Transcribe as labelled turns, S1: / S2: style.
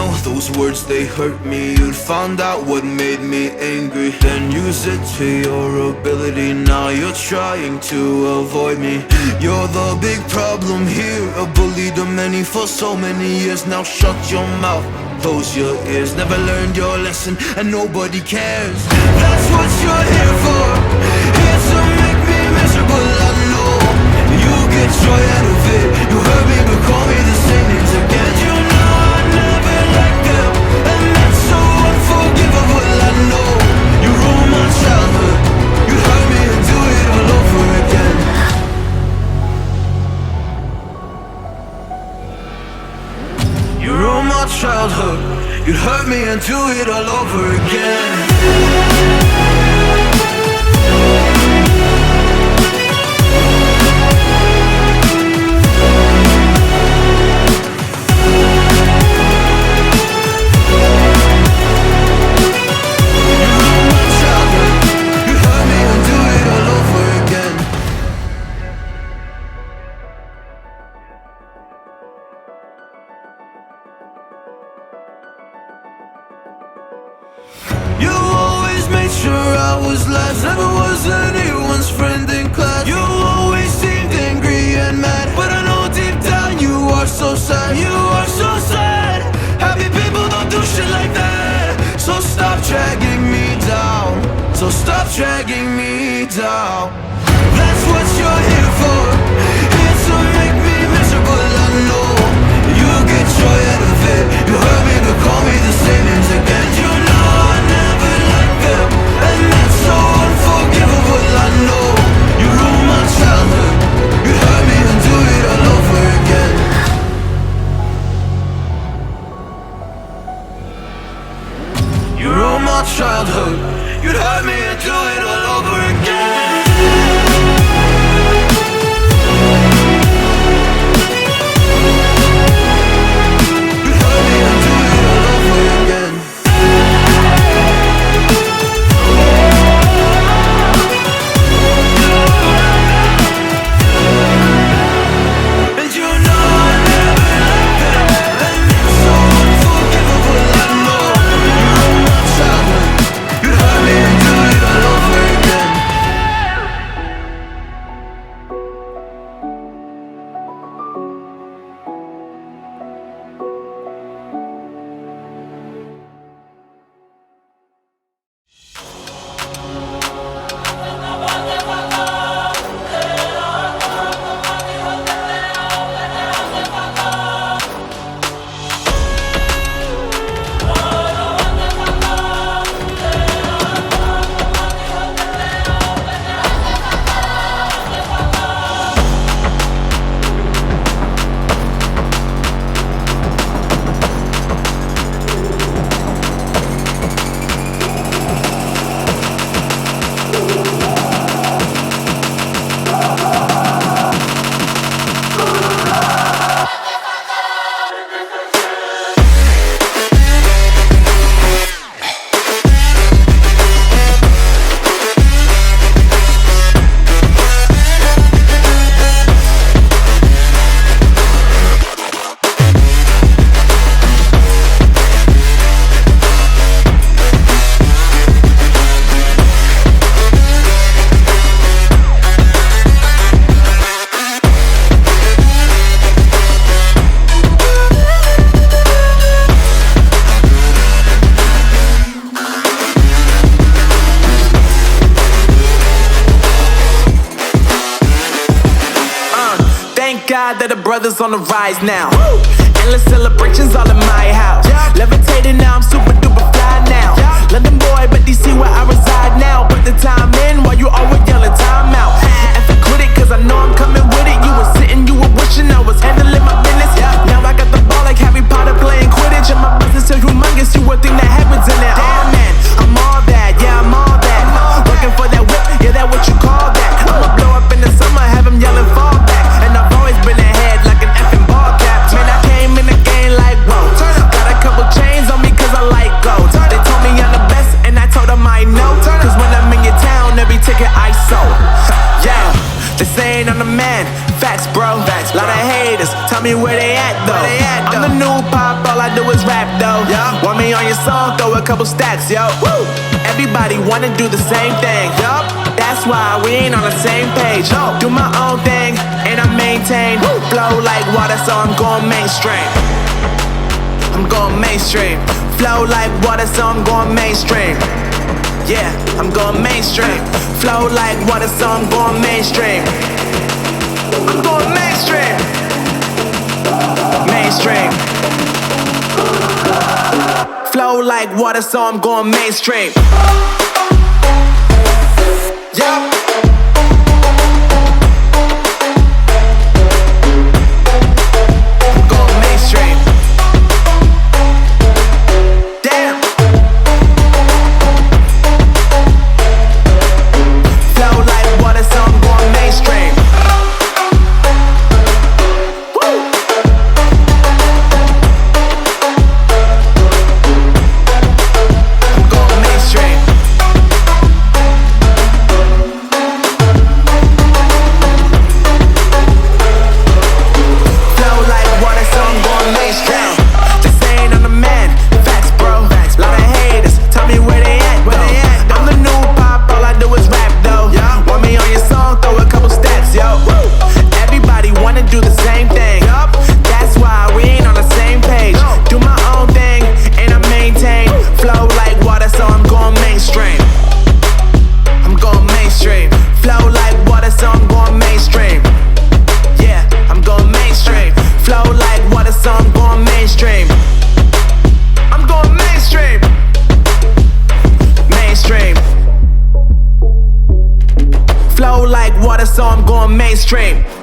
S1: know those words, they hurt me. You'd found out what made me angry, then use it to your ability. Now you're trying to avoid me. You're the big problem here, a bully to many for so many years. Now shut your mouth, close your ears. Never learned your lesson and nobody cares. That's what you're here for, here to make me miserable. I know you get joy out of it. You hurt me but call me the same names again. You know I never liked them, and that's so unforgivable. I know you ruined my childhood. You hurt me and do it all over again. You ruined my childhood. You hurt me and do it all over again. You always made sure I was last, never was anyone's friend in class. You always seemed angry and mad, but I know deep down you are so sad. You are so sad. Happy people don't do shit like that. So stop dragging me down. So stop dragging me down. That's what you're here for, here to make me miserable. I know you get joy out of it. You hurt me but call me the same names again. You know I never liked them, and that's so unforgivable. I know you ruined my childhood. You hurt me and do it all over again. You ruined my childhood. You'd hurt me and do it all over again.
S2: That the brothers on the rise now. Woo! Endless celebrations all in my house. Levitating now, I'm super duper fly now. London boy, but DC where I reside now. Put the time in while you always yelling time out. And for quit it, cause I know I'm coming with it. You were sitting, you were wishing I was handling my business. Now I got the ball like Harry Potter playing Quidditch. And my business is humongous, you would think that happens in it. Damn man, I'm all that, yeah I'm all that. Working for that whip, yeah that what you call that. I'ma blow up in the summer, have them yelling fall back. And I've always been ahead like an effing ball cap. Man, I came in the game like whoa. Got a couple chains on me cause I like gold. They told me I'm the best and I told them I know. Cause when I'm in your town, every ticket I sold. Yeah, they saying I'm the man. Facts bro, lot of haters, tell me where they at though. I'm the new pop, all I do is rap though. a couple stacks, yo. Woo! Everybody wanna do the same thing, yup. That's why we ain't on the same page. No, do my own thing and I maintain. Woo! Flow like water, so I'm going mainstream. I'm going mainstream. Flow like water, so I'm going mainstream. Yeah, I'm going mainstream. Flow like water, so I'm going mainstream. I'm going mainstream. Mainstream. Flow like water, so I'm going mainstream. Yup. I'm going mainstream. Damn. Flow like water, so I'm going mainstream. So I'm going mainstream.